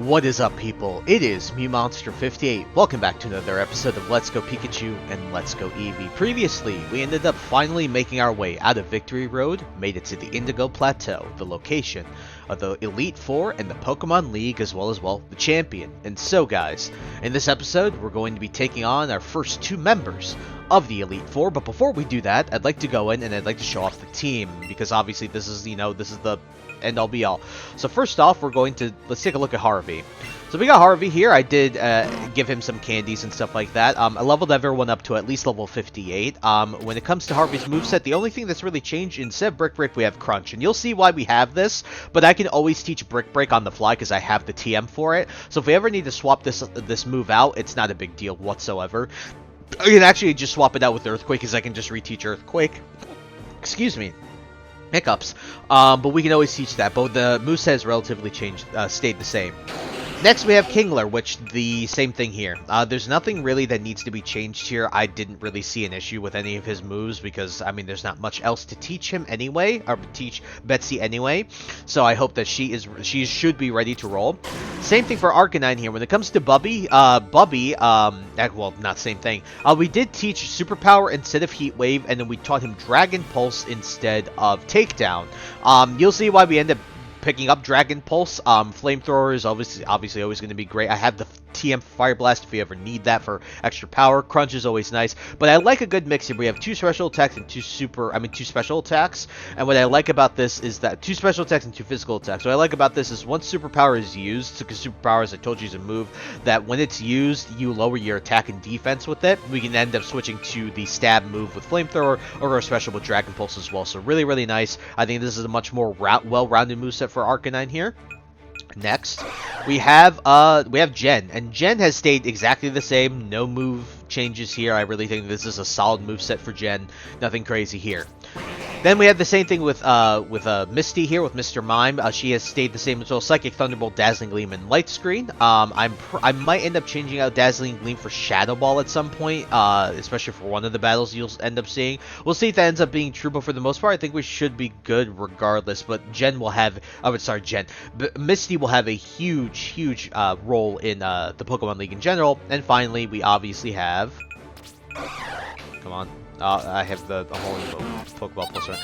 What is up, people? It is MewMonster58. Welcome back to another episode of Let's Go Pikachu and Let's Go Eevee. Previously, we ended up finally making our way out of Victory Road, made it to the Indigo Plateau, the location of the Elite Four and the Pokemon League, as well as, the champion. And so, guys, in this episode, we're going to be taking on our first two members of the Elite Four. But before we do that, I'd like to go in and I'd like to show off the team, because obviously this is, this is the end-all be-all. So first off, let's take a look at Harvey. So we got Harvey here. I did give him some candies and stuff like that. I leveled everyone up to at least level 58. When it comes to Harvey's moveset, the only thing that's really changed, instead of Brick Break, we have Crunch. And you'll see why we have this, but I can always teach Brick Break on the fly because I have the TM for it. So if we ever need to swap this move out, it's not a big deal whatsoever. I can actually just swap it out with Earthquake because I can just reteach Earthquake. Excuse me. Hiccups. But we can always teach that. But the moveset has relatively changed, stayed the same. Next, we have Kingler, which the same thing here. There's nothing really that needs to be changed here. I didn't really see an issue with any of his moves because, I mean, there's not much else to teach him anyway, or teach Betsy anyway. So I hope that she should be ready to roll. Same thing for Arcanine here. When it comes to Bubby, well, not same thing. We did teach Superpower instead of Heat Wave, and then we taught him Dragon Pulse instead of Takedown. You'll see why we end up picking up Dragon Pulse. Flamethrower is obviously always going to be great. I have the TM Fire Blast if you ever need that for extra power. Crunch is always nice, but I like a good mix here. We have two special attacks and two special attacks. And what I like about this is that two special attacks and two physical attacks. What I like about this is once Superpower is used, because Superpower, as I told you, is a move that when it's used, you lower your attack and defense with it. We can end up switching to the stab move with Flamethrower or our special with Dragon Pulse as well. So really, really nice. I think this is a much more well-rounded moveset for Arcanine here. Next, we have Jen, and Jen has stayed exactly the same. No move changes here. I really think this is a solid moveset for Jen. Nothing crazy here. Then we have the same thing with Misty here with Mr. Mime. She has stayed the same as well. Psychic Thunderbolt, Dazzling Gleam, and Light Screen. I might end up changing out Dazzling Gleam for Shadow Ball at some point, especially for one of the battles you'll end up seeing. We'll see if that ends up being true, but for the most part, I think we should be good regardless. But Jen will have, Misty will have a huge role in the Pokemon League in general. And finally, we obviously have, come on. I have the whole Pokeball plus one.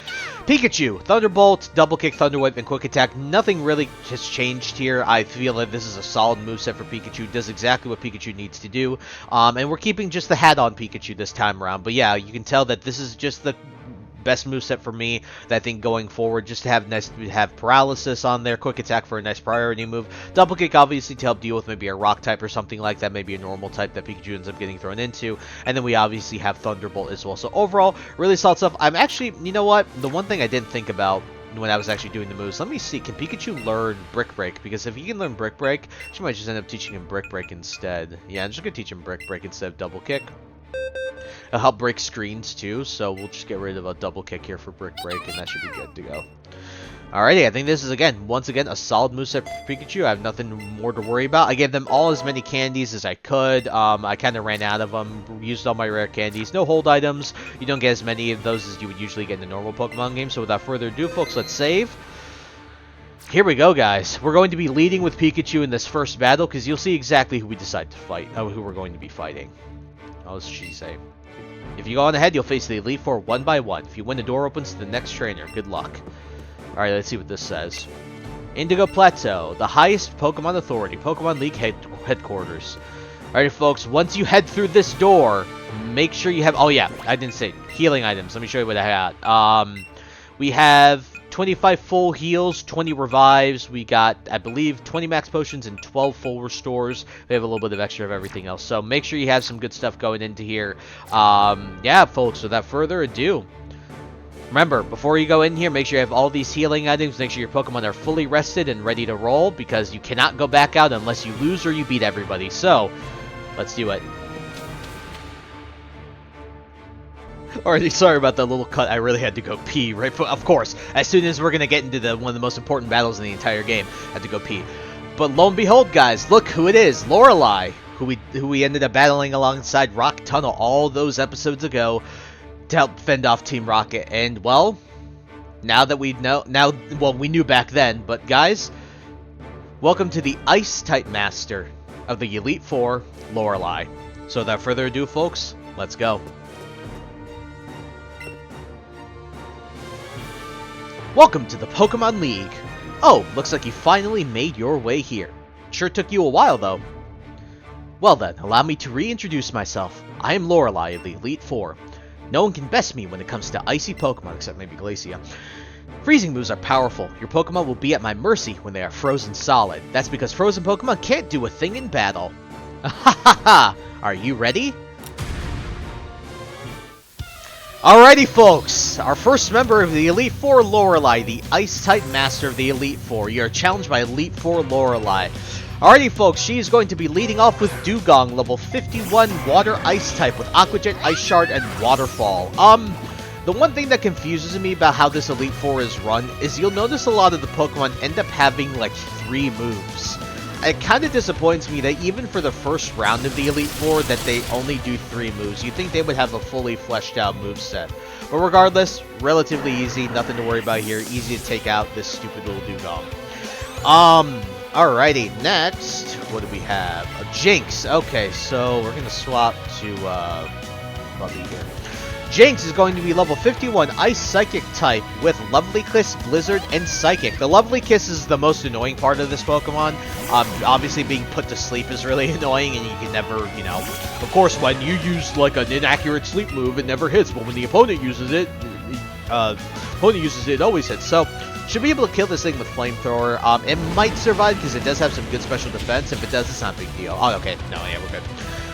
Pikachu, Thunderbolt, Double Kick, Thunder Wave, and Quick Attack. Nothing really has changed here. I feel like this is a solid moveset for Pikachu. Does exactly what Pikachu needs to do. And we're keeping just the hat on Pikachu this time around. But yeah, you can tell that this is just the best moveset for me that I think going forward, just to have Paralysis on there, Quick Attack for a nice priority move, Double Kick obviously to help deal with maybe a Rock type or something like that, maybe a normal type that Pikachu ends up getting thrown into, and then we obviously have Thunderbolt as well. So overall, really solid stuff. I'm actually, you know what, the one thing I didn't think about when I was actually doing the moves, let me see, can Pikachu learn Brick Break? Because if he can learn Brick Break, she might just end up teaching him Brick Break instead. Yeah, I'm just gonna teach him Brick Break instead of Double Kick. It'll help break screens too, so we'll just get rid of a Double Kick here for Brick Break, and that should be good to go. Alrighty, I think this is, once again, a solid moveset for Pikachu. I have nothing more to worry about. I gave them all as many candies as I could. I kind of ran out of them, used all my rare candies. No hold items. You don't get as many of those as you would usually get in a normal Pokemon game. So without further ado, folks, let's save. Here we go, guys. We're going to be leading with Pikachu in this first battle, because you'll see exactly who we decide to fight, who we're going to be fighting. What does she say? If you go on ahead, you'll face the Elite Four one by one. If you win, the door opens to the next trainer. Good luck. Alright, let's see what this says. Indigo Plateau, the highest Pokemon authority, Pokemon League headquarters. Alright, folks, once you head through this door, make sure you have, oh yeah, I didn't say, healing items. Let me show you what I got. We have 25 full heals, 20 revives. We got, I believe, 20 max potions and 12 full restores. We have a little bit of extra of everything else. So make sure you have some good stuff going into here. Yeah, folks, without further ado, remember, before you go in here, make sure you have all these healing items. Make sure your Pokemon are fully rested and ready to roll, because you cannot go back out unless you lose or you beat everybody. So, let's do it. Alright, sorry about that little cut. I really had to go pee, right? Of course, as soon as we're going to get into one of the most important battles in the entire game, I had to go pee. But lo and behold, guys, look who it is. Lorelei, who we ended up battling alongside Rock Tunnel all those episodes ago to help fend off Team Rocket. And, well, now that we know, we knew back then, but guys, Welcome to the Ice-type Master of the Elite Four, Lorelei. So without further ado, folks, let's go. Welcome to the Pokemon League. Oh, looks like you finally made your way here. Sure took you a while, though. Well then, allow me to reintroduce myself. I am Lorelei of the Elite Four. No one can best me when it comes to icy Pokemon, except maybe Glacia. Freezing moves are powerful. Your Pokemon will be at my mercy when they are frozen solid. That's because frozen Pokemon can't do a thing in battle. Ha ha ha! Are you ready? Alrighty, folks! Our first member of the Elite Four, Lorelei, the Ice-type Master of the Elite Four. You are challenged by Elite Four Lorelei. Alrighty, folks, she is going to be leading off with Dugong, level 51, Water Ice type, with Aqua Jet, Ice Shard, and Waterfall. The one thing that confuses me about how this Elite Four is run is you'll notice a lot of the Pokemon end up having like 3 moves. It kind of disappoints me that even for the first round of the Elite Four that they only do 3 moves. You'd think they would have a fully fleshed out moveset. But regardless, relatively easy, nothing to worry about here. Easy to take out this stupid little Dugong. Alrighty, next, what do we have? A Jinx. Okay, so we're gonna swap to Bubby here. Jinx is going to be level 51 Ice Psychic type with Lovely Kiss, Blizzard, and Psychic. The Lovely Kiss is the most annoying part of this Pokemon. Obviously being put to sleep is really annoying, and you can never, you know... Of course, when you use, like, an inaccurate sleep move, it never hits, but when the opponent uses it, it always hits. So, should be able to kill this thing with Flamethrower. It might survive because it does have some good special defense. If it does, it's not a big deal. Oh, okay. No, yeah, we're good.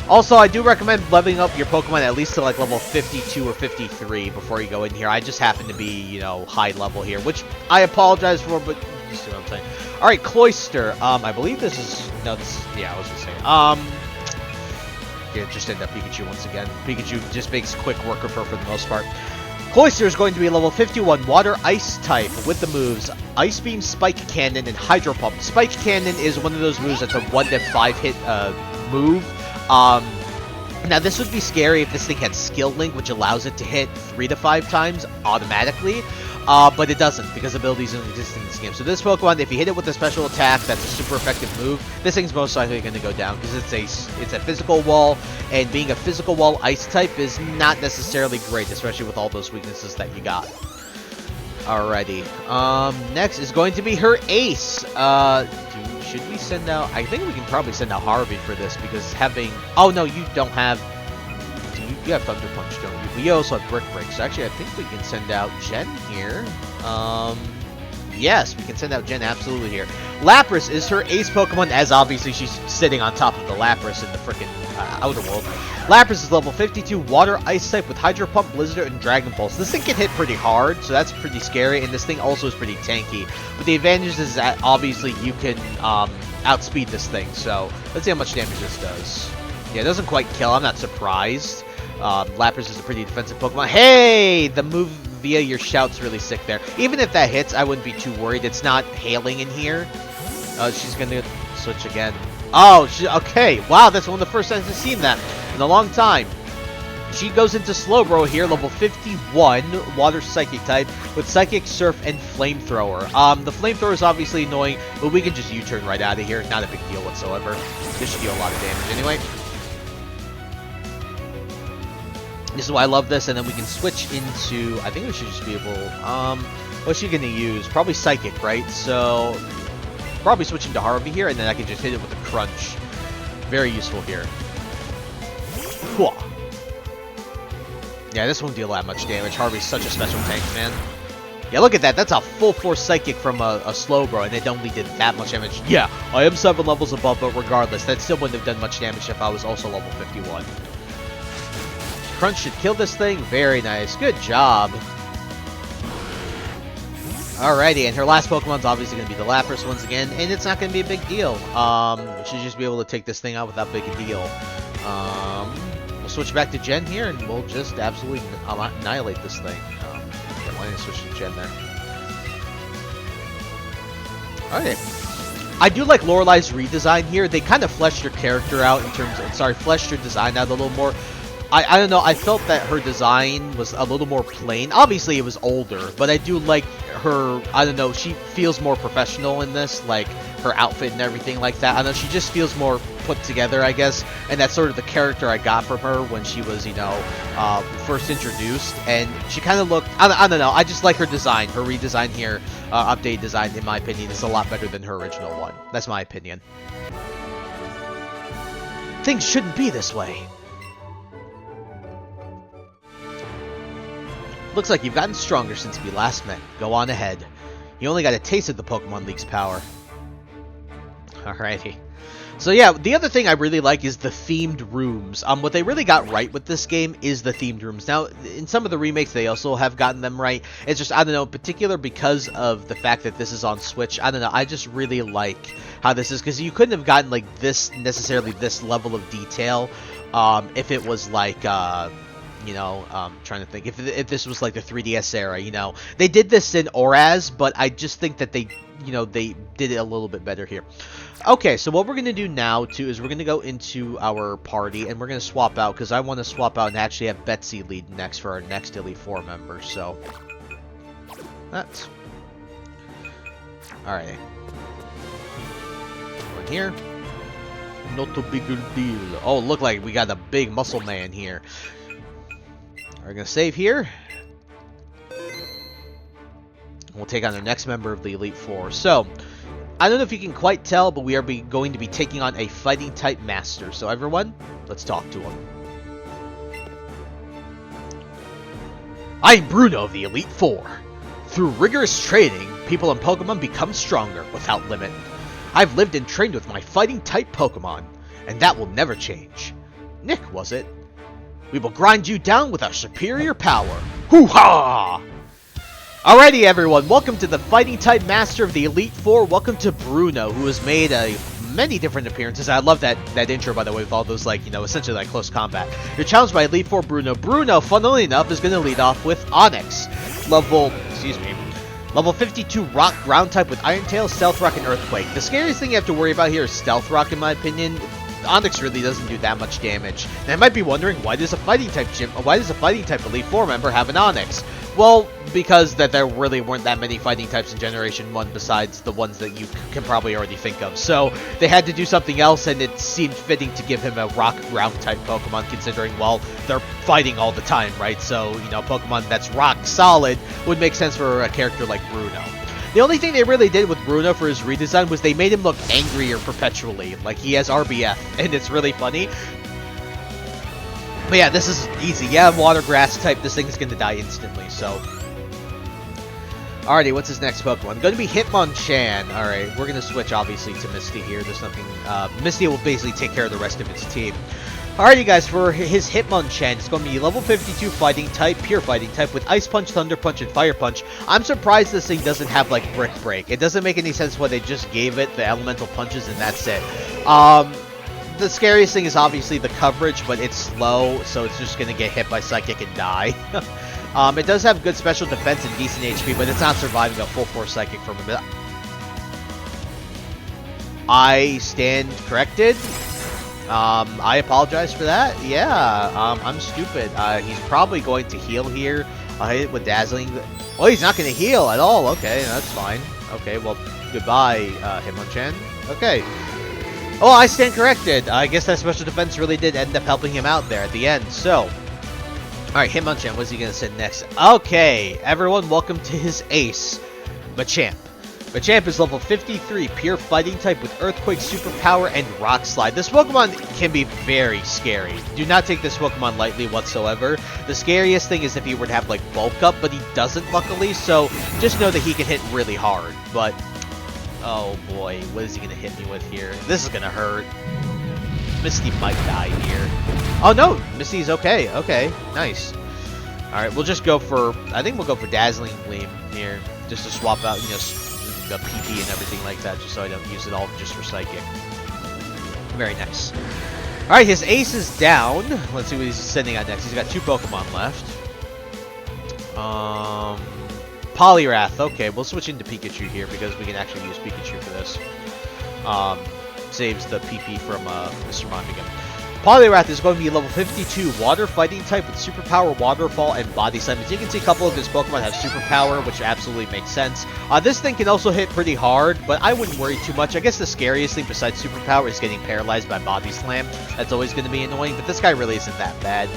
Also, I do recommend leveling up your Pokemon at least to like level 52 or 53 before you go in here. I just happen to be, you know, high level here, which I apologize for, but you see what I'm saying. Alright, Cloyster. I believe this is... No, this is... Yeah, I was just saying. Yeah, just end up Pikachu once again. Pikachu just makes quick work of her for the most part. Cloyster is going to be a level 51 Water Ice type with the moves Ice Beam, Spike Cannon, and Hydro Pump. Spike Cannon is one of those moves that's a 1 to 5 hit move. Now this would be scary if this thing had Skill Link, which allows it to hit 3 to 5 times automatically, but it doesn't because abilities don't exist in this game. So this Pokemon, if you hit it with a special attack that's a super effective move, this thing's most likely going to go down because it's a physical wall, and being a physical wall ice type is not necessarily great, especially with all those weaknesses that you got. Alrighty, next is going to be her Ace. Should we send out... I think we can probably send out Harvey for this, because having... Oh, no, you don't have... You have Thunder Punch, don't you? We also have Brick Break, so actually I think we can send out Jen here. Yes, we can send out Jen absolutely here. Lapras is her Ace Pokemon, as obviously she's sitting on top of the Lapras in the frickin' Outer World. Lapras is level 52 Water Ice type with Hydro Pump, Blizzard, and Dragon Pulse. This thing can hit pretty hard, so that's pretty scary, and this thing also is pretty tanky. But the advantage is that obviously you can outspeed this thing, so let's see how much damage this does. Yeah, it doesn't quite kill, I'm not surprised. Lapras is a pretty defensive Pokemon. Hey! The move via your shout's really sick there. Even if that hits, I wouldn't be too worried. It's not hailing in here. She's gonna switch again. Oh, okay. Wow, that's one of the first times I've seen that in a long time. She goes into Slowbro here, level 51, Water Psychic type, with Psychic, Surf, and Flamethrower. The Flamethrower is obviously annoying, but we can just U-turn right out of here. Not a big deal whatsoever. This should deal a lot of damage anyway. This is why I love this, and then we can switch into... I think we should just be able... what's she gonna use? Probably Psychic, right? So... Probably switching to Harvey here, and then I can just hit it with a Crunch. Very useful here. Whew. Yeah, this won't deal that much damage. Harvey's such a special tank, man. Yeah, look at that. That's a full force Psychic from a Slowbro, and it only did that much damage. Yeah, I am 7 levels above, but regardless, that still wouldn't have done much damage if I was also level 51. Crunch should kill this thing. Very nice. Good job. Alrighty, and her last Pokemon's obviously going to be the Lapras once again, and it's not going to be a big deal. She'll just be able to take this thing out without big a deal. We'll switch back to Jen here, and we'll just absolutely annihilate this thing. Okay, why didn't I switch to Jen there? Alright. I do like Lorelei's redesign here. They kind of fleshed her character out in terms of... Sorry, fleshed her design out a little more. I don't know, I felt that her design was a little more plain. Obviously, it was older, but I do like her, I don't know, she feels more professional in this. Like, her outfit and everything like that. I know she just feels more put together, I guess, and that's sort of the character I got from her when she was, you know, first introduced. And she kind of looked, I don't know, I just like her design. Her redesign here, updated design, in my opinion, is a lot better than her original one. That's my opinion. Things shouldn't be this way. Looks like you've gotten stronger since we last met. Go on ahead. You only got a taste of the Pokemon League's power. Alrighty. So yeah, the other thing I really like is the themed rooms. What they really got right with this game is the themed rooms. Now, in some of the remakes, they also have gotten them right. It's just, I don't know, in particular because of the fact that this is on Switch, I don't know, I just really like how this is, because you couldn't have gotten, like, this, necessarily this level of detail, if it was, like, you know, trying to think, if this was, like, the 3DS era, you know. They did this in ORAS, but I just think that they, you know, they did it a little bit better here. Okay, so what we're going to do now, too, is we're going to go into our party, and we're going to swap out, because I want to swap out and actually have Betsy lead next for our next Elite Four member, so that's... Alright. We're in here. Not a big deal. Oh, look like we got a big muscle man here. We're going to save here. We'll take on our next member of the Elite Four. So, I don't know if you can quite tell, but we are going to be taking on a fighting-type master. So everyone, let's talk to him. I'm Bruno of the Elite Four. Through rigorous training, people and Pokemon become stronger without limit. I've lived and trained with my fighting-type Pokemon, and that will never change. Nick, was it? We will grind you down with our superior power. Hoo-ha! Alrighty, everyone, welcome to the fighting-type master of the Elite Four. Welcome to Bruno, who has made many different appearances. I love that intro, by the way, with all those, like, you know, essentially like close combat. You're challenged by Elite Four Bruno. Bruno, funnily enough, is going to lead off with Onyx. Level 52 Rock Ground type with Iron Tail, Stealth Rock, and Earthquake. The scariest thing you have to worry about here is Stealth Rock, in my opinion. Onyx really doesn't do that much damage. And I might be wondering, why does a fighting type Elite Four member have an Onyx? Well, because that there really weren't that many fighting types in Generation 1 besides the ones that you can probably already think of. So they had to do something else, and it seemed fitting to give him a rock ground type Pokemon, considering, well, they're fighting all the time, right? So, you know, Pokemon that's rock solid would make sense for a character like Bruno. The only thing they really did with Bruno for his redesign was they made him look angrier perpetually. Like, he has RBF, and it's really funny. But yeah, this is easy. Yeah, water grass type, this thing is going to die instantly, so... Alrighty, what's his next Pokemon? Going to be Hitmonchan. Alright, we're going to switch, obviously, to Misty here. There's nothing... Misty will basically take care of the rest of its team. Alrighty, guys, for his Hitmonchan, it's going to be level 52 fighting type, pure fighting type, with Ice Punch, Thunder Punch, and Fire Punch. I'm surprised this thing doesn't have, like, Brick Break. It doesn't make any sense why they just gave it the elemental punches and that's it. The scariest thing is obviously the coverage, but it's slow, so it's just going to get hit by Psychic and die. It does have good special defense and decent HP, but it's not surviving a full force Psychic from him. I stand corrected. I apologize for that. Yeah, I'm stupid. He's probably going to heal here. I'll hit it with Dazzling. Oh, he's not going to heal at all. Okay, that's fine. Okay, well, goodbye, Hitmonchan. Okay. Oh, I stand corrected. I guess that special defense really did end up helping him out there at the end. So, alright, Hitmonchan, what's he going to say next? Okay, everyone, welcome to his ace, Machamp. Machamp is level 53, pure fighting type with Earthquake, Superpower, and Rock Slide. This Pokemon can be very scary. Do not take this Pokemon lightly whatsoever. The scariest thing is if he were to have, like, Bulk Up, but he doesn't, luckily, so just know that he can hit really hard, but... Oh boy, what is he gonna hit me with here? This is gonna hurt. Misty might die here. Oh no, Misty's okay. Okay, nice. Alright, we'll just go for... I think we'll go for Dazzling Gleam here. Just to swap out, you know, the PP and everything like that, just so I don't use it all just for Psychic. Very nice. Alright, his ace is down. Let's see what he's sending out next. He's got 2 Pokemon left. Poliwrath. Okay, we'll switch into Pikachu here because we can actually use Pikachu for this. Saves the PP from Mr. Mondigan. Poliwrath is going to be level 52 water fighting type with superpower, waterfall, and body slam. As you can see, a couple of his Pokemon have superpower, which absolutely makes sense. This thing can also hit pretty hard, but I wouldn't worry too much. I guess the scariest thing besides superpower is getting paralyzed by body slam. That's always going to be annoying, but this guy really isn't that bad.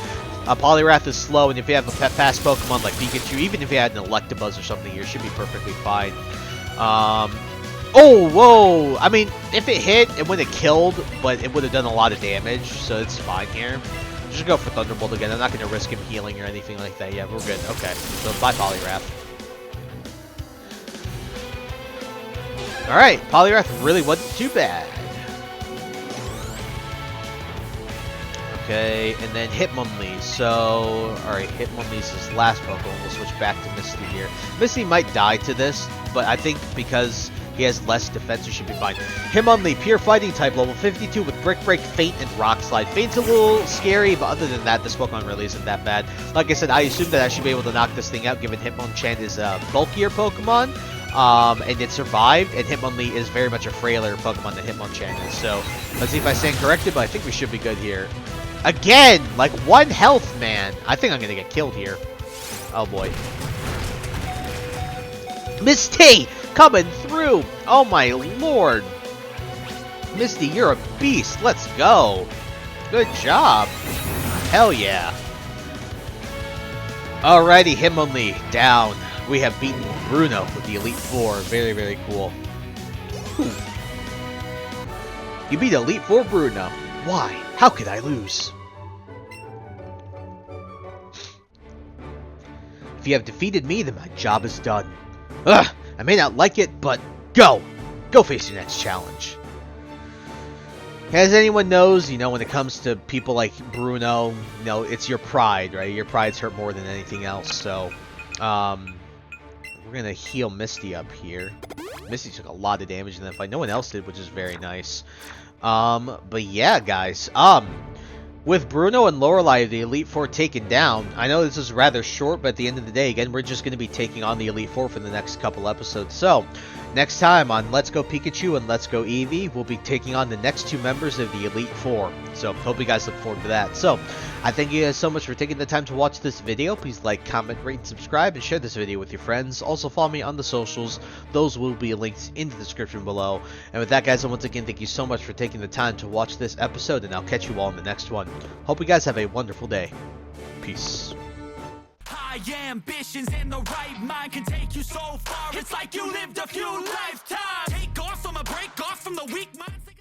Poliwrath is slow, and if you have a fast Pokemon like Pikachu, even if you had an Electabuzz or something here, should be perfectly fine. Oh, whoa! I mean, if it hit, it would have killed, but it would have done a lot of damage, so it's fine here. Just go for Thunderbolt again. I'm not going to risk him healing or anything like that. Yeah, we're good. Okay, so bye, Poliwrath. Alright, Poliwrath really wasn't too bad. Okay, and then Hitmonlee. So, alright, Hitmonlee's his last Pokemon. We'll switch back to Misty here. Misty might die to this, but I think because he has less defense, he should be fine. Hitmonlee, pure fighting type, level 52 with Brick Break, Feint, and Rock Slide. Feint's a little scary, but other than that, this Pokemon really isn't that bad. Like I said, I assume that I should be able to knock this thing out, given Hitmonchan is a bulkier Pokemon. And it survived, and Hitmonlee is very much a frailer Pokemon than Hitmonchan is. So, let's see if I stand corrected, but I think we should be good here. Again! Like, 1 health, man! I think I'm gonna get killed here. Oh, boy. Misty! Coming through! Oh, my lord! Misty, you're a beast! Let's go! Good job! Hell yeah! Alrighty, Hitmonlee, down. We have beaten Bruno with the Elite Four. Very, very cool. You beat Elite Four Bruno. Why? How could I lose? If you have defeated me, then my job is done. Ugh! I may not like it, but go! Go face your next challenge. As anyone knows, you know, when it comes to people like Bruno, you know, it's your pride, right? Your pride's hurt more than anything else, so... we're gonna heal Misty up here. Misty took a lot of damage in that fight. No one else did, which is very nice. But yeah, guys. With Bruno and Lorelei, the Elite Four taken down, I know this is rather short, but at the end of the day, again, we're just going to be taking on the Elite Four for the next couple episodes. So, next time on Let's Go Pikachu and Let's Go Eevee, we'll be taking on the next 2 members of the Elite Four. So, hope you guys look forward to that. So, I thank you guys so much for taking the time to watch this video. Please like, comment, rate, and subscribe, and share this video with your friends. Also, follow me on the socials. Those will be linked in the description below. And with that, guys, once again, thank you so much for taking the time to watch this episode, and I'll catch you all in the next one. Hope you guys have a wonderful day. Peace. High ambitions and the right mind can take you so far. It's like you lived a few lifetimes. Take off from a break off from the wheel.